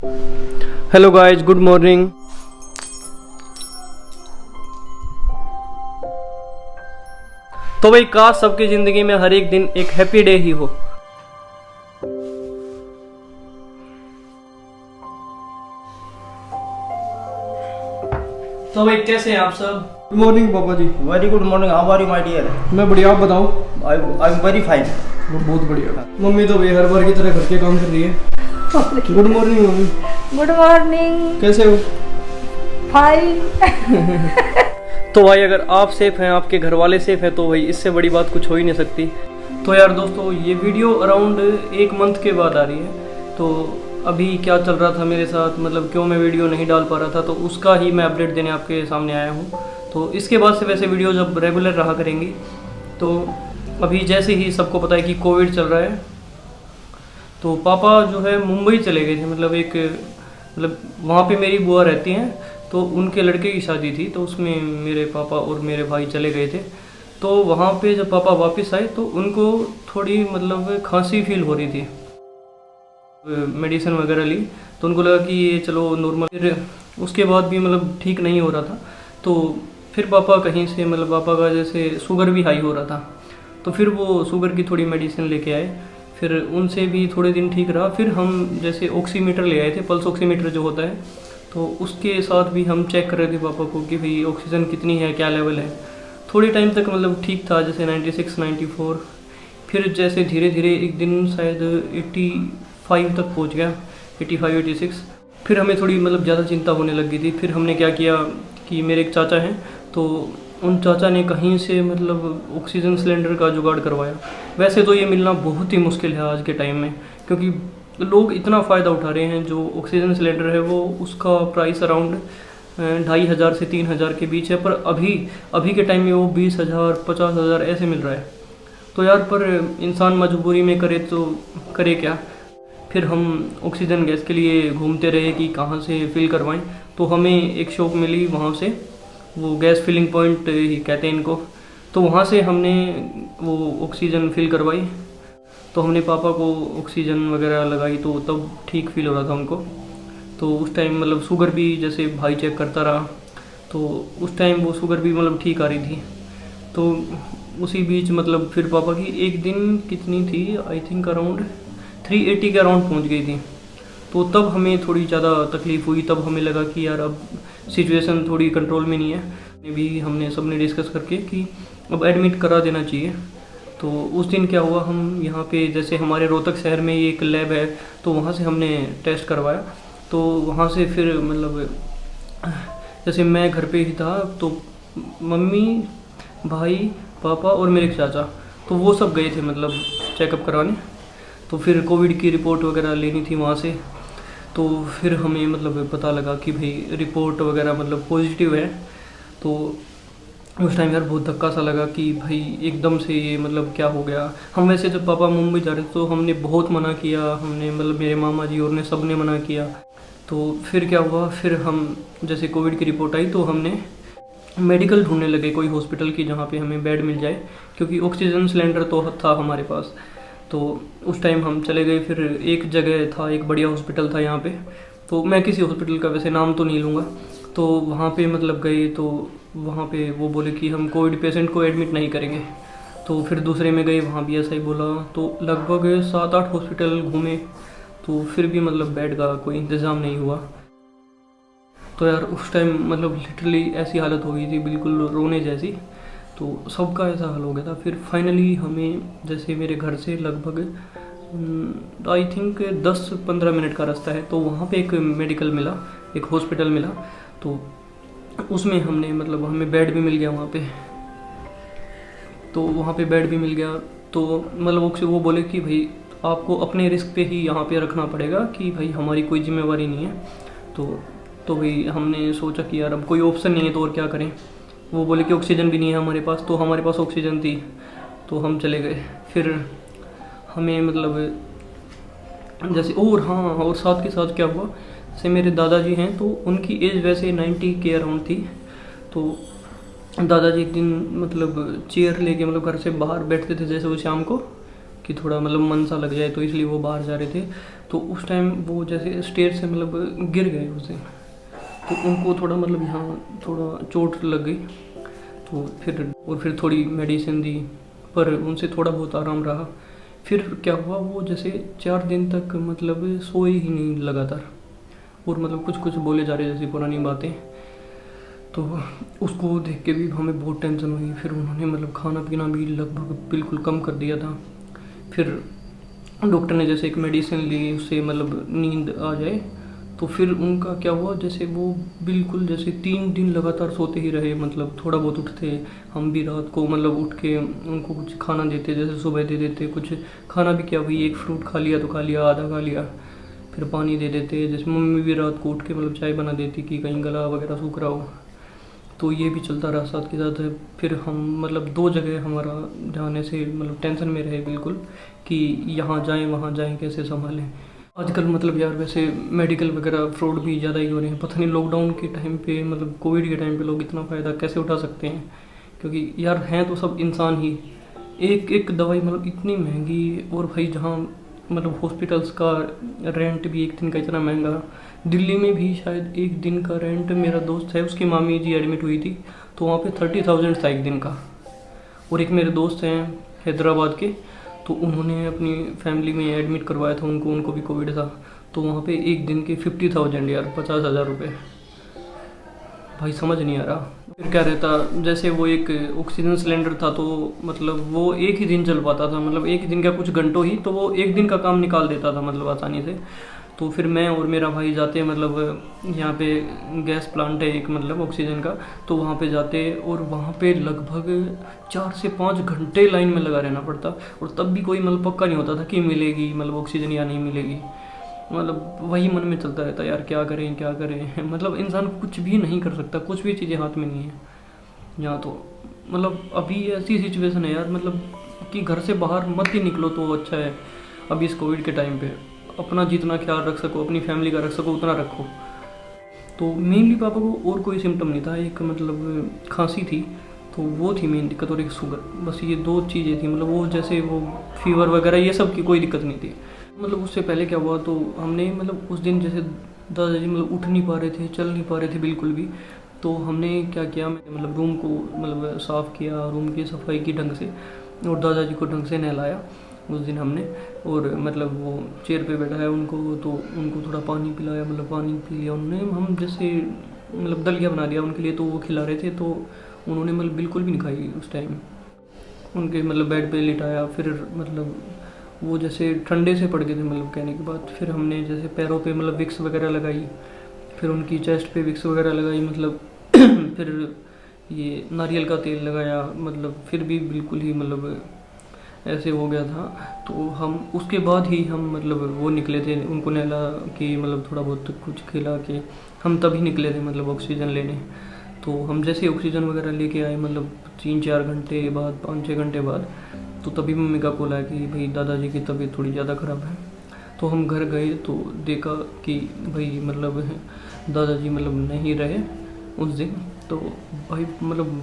Hello guys, good morning. तो भाई काश सबकी ज़िंदगी में हर एक दिन एक हैप्पी डे ही हो। तो भाई कैसे हैं आप सब? गुड मॉर्निंग पापा जी। Very good morning. How are you my dear? मैं बढ़िया, आप बताओ। I am very fine. बहुत बढ़िया। मम्मी तो भाई हर बार की तरह घर के काम कर रही है। Good morning mummy. Good morning. कैसे हो? फाइन। तो भाई अगर आप सेफ हैं, आपके घर वाले सेफ हैं, तो भाई इससे बड़ी बात कुछ हो ही नहीं सकती। तो यार दोस्तों, ये वीडियो अराउंड 1 मंथ के बाद आ रही है। तो अभी क्या चल रहा था मेरे साथ, मतलब क्यों मैं वीडियो नहीं डाल पा रहा था, तो उसका ही मैं अपडेट देने आपके सामने आया हूँ। तो इसके बाद से वैसे वीडियो जब रेगुलर रहा करेंगी। तो अभी जैसे ही सबको पता है कि कोविड चल रहा है, तो पापा जो है मुंबई चले गए थे। मतलब वहाँ पे मेरी बुआ रहती हैं, तो उनके लड़के की शादी थी, तो उसमें मेरे पापा और मेरे भाई चले गए थे। तो वहाँ पे जब पापा वापस आए तो उनको थोड़ी मतलब खांसी फील हो रही थी। मेडिसिन वगैरह ली तो उनको लगा कि ये चलो नॉर्मल। फिर उसके बाद भी मतलब ठीक नहीं हो रहा था। तो फिर पापा कहीं से, मतलब पापा का जैसे शुगर भी हाई हो रहा था, तो फिर वो शुगर की थोड़ी मेडिसिन लेके आए। फिर उनसे भी थोड़े दिन ठीक रहा। फिर हम जैसे ऑक्सीमीटर ले आए थे, पल्स ऑक्सीमीटर जो होता है, तो उसके साथ भी हम चेक कर रहे थे पापा को कि भाई ऑक्सीजन कितनी है, क्या लेवल है। थोड़े टाइम तक मतलब ठीक था, जैसे 96 94। फिर जैसे धीरे धीरे एक दिन शायद 85 तक पहुंच गया, 85 86। फिर हमें थोड़ी मतलब ज़्यादा चिंता होने लग गई थी। फिर हमने क्या किया कि मेरे एक चाचा हैं, तो उन चाचा ने कहीं से मतलब ऑक्सीजन सिलेंडर का जुगाड़ करवाया। वैसे तो ये मिलना बहुत ही मुश्किल है आज के टाइम में, क्योंकि लोग इतना फ़ायदा उठा रहे हैं। जो ऑक्सीजन सिलेंडर है वो उसका प्राइस अराउंड 2500 से 3000 के बीच है, पर अभी के टाइम में वो 20,000 50,000 ऐसे मिल रहा है। तो यार पर इंसान मजबूरी में करे तो करे क्या। फिर हम ऑक्सीजन गैस के लिए घूमते रहे कि कहाँ से फिल करवाएं। तो हमें एक शॉप मिली वहाँ से, वो गैस फिलिंग पॉइंट ही कहते हैं इनको। तो वहाँ से हमने वो ऑक्सीजन फिल करवाई। तो हमने पापा को ऑक्सीजन वगैरह लगाई, तो तब ठीक फील हो रहा था उनको। तो उस टाइम मतलब शुगर भी जैसे भाई चेक करता रहा, तो उस टाइम वो शुगर भी मतलब ठीक आ रही थी। तो उसी बीच मतलब फिर पापा की एक दिन कितनी थी, आई थिंक अराउंड 380 के अराउंड पहुंच गई थी। तो तब हमें थोड़ी ज़्यादा तकलीफ़ हुई। तब हमें लगा कि यार अब सिचुएशन थोड़ी कंट्रोल में नहीं है। हमने सबने डिस्कस करके कि अब एडमिट करा देना चाहिए। तो उस दिन क्या हुआ, हम यहाँ पे जैसे हमारे रोहतक शहर में एक लैब है, तो वहाँ से हमने टेस्ट करवाया। तो वहाँ से फिर मतलब जैसे मैं घर पे ही था, तो मम्मी, भाई, पापा और मेरे चाचा, तो वो सब गए थे मतलब चेकअप करवाने। तो फिर कोविड की रिपोर्ट वगैरह लेनी थी वहाँ से। तो फिर हमें मतलब पता लगा कि भाई रिपोर्ट वगैरह मतलब पॉजिटिव है। तो उस टाइम यार बहुत धक्का सा लगा कि भाई एकदम से ये मतलब क्या हो गया। हम वैसे जब पापा मुंबई जा रहे थे तो हमने बहुत मना किया, हमने मतलब मेरे मामा जी और ने सब ने मना किया। तो फिर क्या हुआ, फिर हम जैसे कोविड की रिपोर्ट आई तो हमने मेडिकल ढूंढने लगे, कोई हॉस्पिटल की जहाँ पे हमें बेड मिल जाए, क्योंकि ऑक्सीजन सिलेंडर तो था हमारे पास। तो उस टाइम हम चले गए। फिर एक जगह था, एक बढ़िया हॉस्पिटल था यहाँ पे। तो मैं किसी हॉस्पिटल का वैसे नाम तो नहीं लूँगा। तो वहाँ पे मतलब गए, तो वहाँ पे वो बोले कि हम कोविड पेशेंट को एडमिट नहीं करेंगे। तो फिर दूसरे में गए, वहाँ भी ऐसा ही बोला। तो लगभग 7-8 हॉस्पिटल घूमे, तो फिर भी मतलब बेड का कोई इंतज़ाम नहीं हुआ। तो यार उस टाइम मतलब लिटरली ऐसी हालत हो गई थी, बिल्कुल रोने जैसी। तो सबका ऐसा हाल हो गया था। फिर फाइनली हमें जैसे मेरे घर से लगभग आई थिंक 10-15 मिनट का रास्ता है, तो वहाँ पे एक मेडिकल मिला, एक हॉस्पिटल मिला। तो उसमें हमने मतलब हमें बेड भी मिल गया वहाँ पे। तो वहाँ पे बेड भी मिल गया। तो मतलब वो बोले कि भाई आपको अपने रिस्क पे ही यहाँ पे रखना पड़ेगा, कि भाई हमारी कोई जिम्मेवारी नहीं है। तो भाई हमने सोचा कि यार अब कोई ऑप्शन नहीं है तो और क्या करें। वो बोले कि ऑक्सीजन भी नहीं है हमारे पास, तो हमारे पास ऑक्सीजन थी, तो हम चले गए। फिर हमें मतलब जैसे और हाँ, और साथ के साथ क्या हुआ, जैसे मेरे दादाजी हैं तो उनकी एज वैसे 90 के अराउंड थी। तो दादाजी एक दिन मतलब चेयर लेके मतलब घर से बाहर बैठते थे जैसे वो शाम को, कि थोड़ा मतलब मन सा लग जाए, तो इसलिए वो बाहर जा रहे थे। तो उस टाइम वो जैसे स्टेज से मतलब गिर गए उस दिन, तो उनको थोड़ा मतलब यहाँ थोड़ा चोट लग गई। तो फिर थोड़ी मेडिसिन दी, पर उनसे थोड़ा बहुत आराम रहा। फिर क्या हुआ, वो जैसे 4 दिन तक मतलब सोए ही नहीं लगातार, और मतलब कुछ कुछ बोले जा रहे जैसी पुरानी बातें। तो उसको देख के भी हमें बहुत टेंशन हुई। फिर उन्होंने मतलब खाना पीना भी लगभग बिल्कुल कम कर दिया था। फिर डॉक्टर ने जैसे एक मेडिसिन ली, उससे मतलब नींद आ जाए। तो फिर उनका क्या हुआ, जैसे वो बिल्कुल जैसे 3 दिन लगातार सोते ही रहे, मतलब थोड़ा बहुत उठते, हम भी रात को मतलब उठ के उनको कुछ खाना देते, जैसे सुबह दे देते कुछ खाना भी, क्या भाई एक फ्रूट खा लिया तो खा लिया, आधा खा लिया, फिर पानी दे देते। जैसे मम्मी भी रात को उठ के मतलब चाय बना देती कि कहीं गला वगैरह सूख रहा हो। तो ये भी चलता रहा साथ के साथ। फिर हम मतलब 2 जगह हमारा जाने से मतलब टेंशन में रहे बिल्कुल, कि यहाँ जाएं वहाँ जाएं, कैसे संभालें। आजकल मतलब यार वैसे मेडिकल वगैरह फ्रॉड भी ज़्यादा ही हो रहे हैं। पता नहीं लॉकडाउन के टाइम पे मतलब कोविड के टाइम पे लोग इतना फ़ायदा कैसे उठा सकते हैं, क्योंकि यार हैं तो सब इंसान ही। एक एक दवाई मतलब इतनी महंगी, और भाई जहाँ मतलब हॉस्पिटल्स का रेंट भी एक दिन का इतना महंगा। दिल्ली में भी शायद एक दिन का रेंट, मेरा दोस्त है उसकी मामी जी एडमिट हुई थी तो वहाँ पे 30,000 था एक दिन का। और एक मेरे दोस्त हैं हैदराबाद के, तो उन्होंने अपनी फैमिली में एडमिट करवाया था, उनको भी कोविड था, तो वहाँ पे एक दिन के 50,000 यार, 50,000 रुपये। भाई समझ नहीं आ रहा। फिर क्या रहता, जैसे वो एक ऑक्सीजन सिलेंडर था, तो मतलब वो एक ही दिन चल पाता था, मतलब एक दिन का कुछ घंटों ही, तो वो एक दिन का काम निकाल देता था मतलब आसानी से। तो फिर मैं और मेरा भाई जाते, मतलब यहाँ पे गैस प्लांट है एक मतलब ऑक्सीजन का, तो वहाँ पे जाते, और वहाँ पे लगभग 4 से 5 घंटे लाइन में लगा रहना पड़ता। और तब भी कोई मतलब पक्का नहीं होता था कि मिलेगी मतलब ऑक्सीजन या नहीं मिलेगी। मतलब वही मन में चलता रहता यार, क्या करें क्या करें। मतलब इंसान कुछ भी नहीं कर सकता, कुछ भी चीज़ें हाथ में नहीं है यहाँ तो। मतलब अभी ऐसी सिचुएशन है यार, मतलब कि घर से बाहर मत ही निकलो तो अच्छा है। अभी इस कोविड के टाइम पे अपना जितना ख्याल रख सको, अपनी फैमिली का रख सको, उतना रखो। तो मेनली पापा को और कोई सिम्टम नहीं था, एक मतलब खांसी थी, तो वो थी मेन दिक्कत, और एक शुगर, बस ये 2 चीज़ें थी। मतलब वो जैसे वो फीवर वगैरह ये सब की कोई दिक्कत नहीं थी। मतलब उससे पहले क्या हुआ, तो हमने मतलब उस दिन जैसे दादाजी मतलब उठ नहीं पा रहे थे, चल नहीं पा रहे थे बिल्कुल भी, तो हमने क्या किया, मैंने मतलब रूम को मतलब साफ़ किया, रूम की सफाई की ढंग से, और दादाजी को ढंग से नहलाया उस दिन हमने। और मतलब वो चेयर पे बैठा है उनको, तो उनको थोड़ा पानी पिलाया, मतलब पानी पी लिया उन्होंने। हम जैसे मतलब दलिया बना दिया उनके लिए, तो वो खिला रहे थे, तो उन्होंने मतलब बिल्कुल भी नहीं खाई उस टाइम। उनके मतलब बेड पे लिटाया, फिर मतलब वो जैसे ठंडे से पड़ गए थे मतलब कहने के बाद। फिर हमने जैसे पैरों पे मतलब विक्स वगैरह लगाई, फिर उनकी चेस्ट पे विक्स वगैरह लगाई, मतलब फिर ये नारियल का तेल लगाया, मतलब फिर भी बिल्कुल ही मतलब ऐसे हो गया था। तो हम उसके बाद ही हम मतलब वो निकले थे, उनको नहला के मतलब थोड़ा बहुत कुछ खिला के हम तभी निकले थे मतलब ऑक्सीजन लेने। तो हम जैसे ऑक्सीजन वगैरह लेके आए मतलब 3-4 घंटे बाद, 5-6 घंटे बाद, तो तभी मम्मी का कॉल आया कि भाई दादाजी की तबीयत थोड़ी ज़्यादा ख़राब है। तो हम घर गए तो देखा कि भाई मतलब दादाजी मतलब नहीं रहे उस दिन। तो भाई मतलब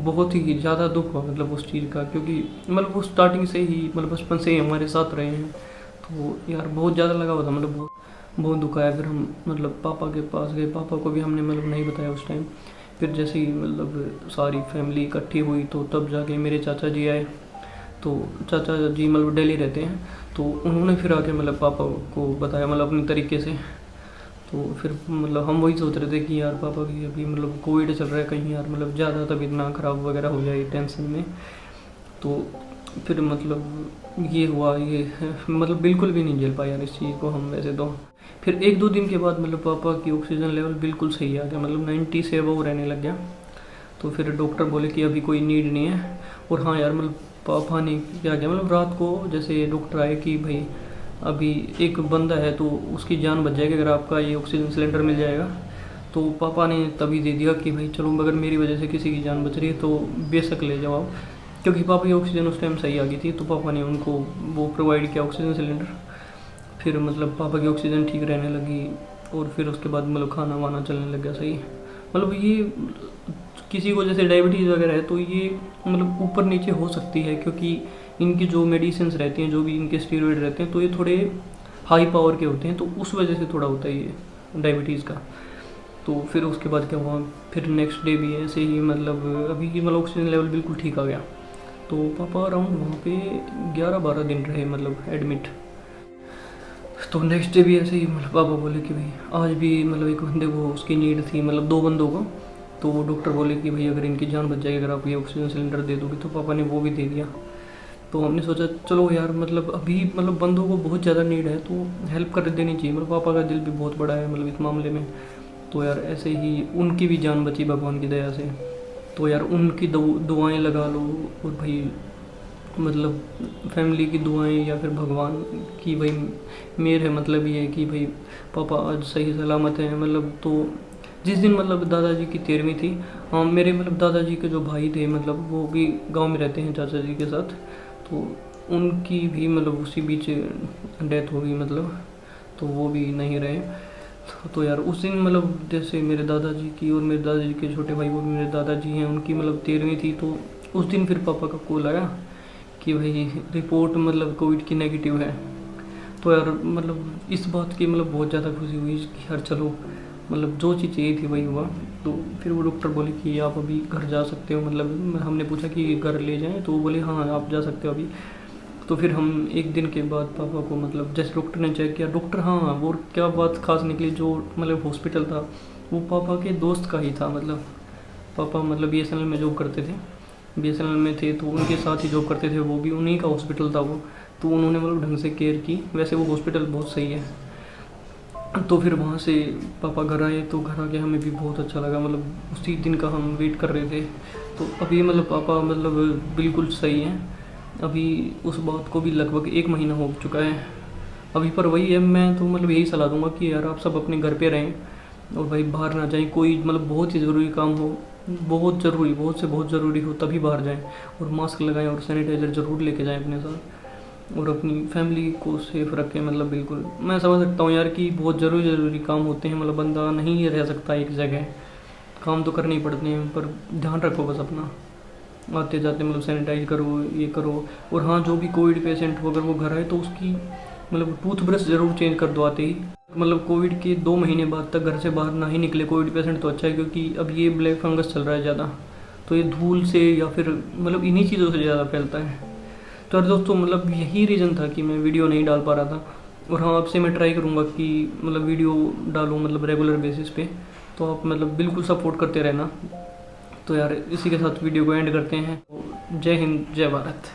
बहुत ही ज़्यादा दुख हुआ मतलब उस चीज़ का, क्योंकि मतलब वो स्टार्टिंग से ही मतलब बचपन से ही हमारे साथ रहे हैं। तो यार बहुत ज़्यादा लगा हुआ था, मतलब बहुत दुख आया। फिर हम मतलब पापा के पास गए, पापा को भी हमने मतलब नहीं बताया उस टाइम। फिर जैसे ही मतलब सारी फैमिली इकट्ठी हुई तो तब जाके मेरे चाचा जी आए। तो चाचा जी मतलब दिल्ली रहते हैं, तो उन्होंने फिर आके मतलब पापा को बताया मतलब अपने तरीके से। तो फिर मतलब हम वही सोच रहे थे कि यार पापा की अभी मतलब कोविड चल रहा है, कहीं यार मतलब ज़्यादा तबीयत ना ख़राब वगैरह हो जाए टेंशन में। तो फिर मतलब ये हुआ, ये मतलब बिल्कुल भी नहीं झेल पाया यार इस चीज़ को हम वैसे तो। फिर 1-2 दिन के बाद मतलब पापा की ऑक्सीजन लेवल बिल्कुल सही आ गया, मतलब 90 से अबव रहने लग गया। तो फिर डॉक्टर बोले कि अभी कोई नीड नहीं है। और हाँ यार मतलब पापा ने क्या किया, मतलब रात को जैसे डॉक्टर आए कि भाई अभी एक बंदा है तो उसकी जान बच जाएगी अगर आपका ये ऑक्सीजन सिलेंडर मिल जाएगा। तो पापा ने तभी दे दिया कि भाई चलो अगर मेरी वजह से किसी की जान बच रही है तो बेशक ले जाओ आप, क्योंकि पापा की ऑक्सीजन उस टाइम सही आ गई थी। तो पापा ने उनको वो प्रोवाइड किया ऑक्सीजन सिलेंडर। फिर मतलब पापा की ऑक्सीजन ठीक रहने लगी, और फिर उसके बाद मतलब खाना वाना चलने लग गया सही। मतलब ये किसी को जैसे डायबिटीज़ वगैरह है तो ये मतलब ऊपर नीचे हो सकती है, क्योंकि इनकी जो मेडिसिन रहती हैं, जो भी इनके स्टेरॉइड रहते हैं, तो ये थोड़े हाई पावर के होते हैं, तो उस वजह से थोड़ा होता है ये डायबिटीज़ का। तो फिर उसके बाद क्या हुआ, फिर नेक्स्ट डे भी ऐसे ही मतलब अभी मतलब ऑक्सीजन लेवल बिल्कुल ठीक आ गया। तो पापा अराउंड वहाँ पे 11-12 दिन रहे मतलब एडमिट। तो नेक्स्ट डे भी ऐसे ही मतलब पापा बोले कि भाई आज भी मतलब एक बंदे को उसकी नीड थी, मतलब 2 बंदों को। तो वो डॉक्टर बोले कि भाई अगर इनकी जान बच जाएगी अगर आप ये ऑक्सीजन सिलेंडर दे दोगे, तो पापा ने वो भी दे दिया। तो हमने सोचा चलो यार मतलब अभी मतलब बंदों को बहुत ज़्यादा नीड है तो हेल्प कर देनी चाहिए। मतलब पापा का दिल भी बहुत बड़ा है मतलब इस मामले में। तो यार ऐसे ही उनकी भी जान बची भगवान की दया से। तो यार उनकी दुआएं लगा लो, और भाई मतलब फैमिली की दुआएं या फिर भगवान की भाई मेहर है। मतलब ये है कि भाई पापा आज सही सलामत हैं। मतलब तो जिस दिन मतलब दादाजी की 13वीं थी, मेरे मतलब दादाजी के जो भाई थे मतलब वो भी गांव में रहते हैं चाचा जी के साथ। तो उनकी भी मतलब उसी बीच डेथ हो गई मतलब, तो वो भी नहीं रहे। तो यार उस दिन मतलब जैसे मेरे दादाजी की और मेरे दादाजी के छोटे भाई वो भी मेरे दादाजी हैं, उनकी मतलब 13वीं थी। तो उस दिन फिर पापा का कॉल आया कि भाई रिपोर्ट मतलब कोविड की नेगेटिव है। तो यार मतलब इस बात की मतलब बहुत ज़्यादा खुशी हुई कि यार चलो मतलब जो चीज़ चाहिए थी वही हुआ। तो फिर वो डॉक्टर बोले कि आप अभी घर जा सकते हो। मतलब हमने पूछा कि घर ले जाएं, तो वो बोले हाँ आप जा सकते हो अभी। तो फिर हम एक दिन के बाद पापा को मतलब जैसे डॉक्टर ने चेक किया, डॉक्टर हाँ वो क्या बात खास निकली, जो मतलब हॉस्पिटल था वो पापा के दोस्त का ही था। मतलब पापा मतलब BSNL में जॉब करते थे, BSNL में थे तो उनके साथ ही जॉब करते थे, वो भी उन्हीं का हॉस्पिटल था वो। तो उन्होंने मतलब ढंग से केयर की। वैसे वो हॉस्पिटल बहुत सही है। तो फिर वहाँ से पापा घर आए, तो घर आके हमें भी बहुत अच्छा लगा। मतलब उसी दिन का हम वेट कर रहे थे। तो अभी मतलब पापा मतलब बिल्कुल सही हैं। अभी उस बात को भी लगभग 1 महीना हो चुका है अभी। पर वही है, मैं तो मतलब यही सलाह दूंगा कि यार आप सब अपने घर पे रहें और भाई बाहर ना जाएं। कोई मतलब बहुत ही ज़रूरी काम हो, बहुत ज़रूरी, बहुत से बहुत ज़रूरी हो तभी बाहर जाएं, और मास्क लगाएं और सैनिटाइज़र ज़रूर लेके जाएं अपने साथ, और अपनी फैमिली को सेफ रखें। मतलब बिल्कुल मैं समझ सकता हूँ यार कि बहुत ज़रूरी काम होते हैं, मतलब बंदा नहीं रह सकता एक जगह, काम तो करने ही पड़ते हैं। पर ध्यान रखो बस अपना, आते जाते मतलब सैनिटाइज करो, ये करो। और हाँ जो भी कोविड पेशेंट हो अगर वो घर आए तो उसकी मतलब टूथब्रश ज़रूर चेंज कर दो आते ही। मतलब कोविड के 2 महीने बाद तक घर से बाहर ना ही निकले कोविड पेशेंट तो अच्छा है, क्योंकि अब ये ब्लैक फंगस चल रहा है ज़्यादा, तो ये धूल से या फिर मतलब इन्हीं चीज़ों से ज़्यादा फैलता है। तो यार दोस्तों मतलब यही रीज़न था कि मैं वीडियो नहीं डाल पा रहा था। और हाँ आपसे मैं ट्राई करूँगा कि मतलब वीडियो डालूँ मतलब रेगुलर बेसिस पे, तो आप मतलब बिल्कुल सपोर्ट करते रहना। तो यार इसी के साथ वीडियो को एंड करते हैं। जय हिंद, जय भारत।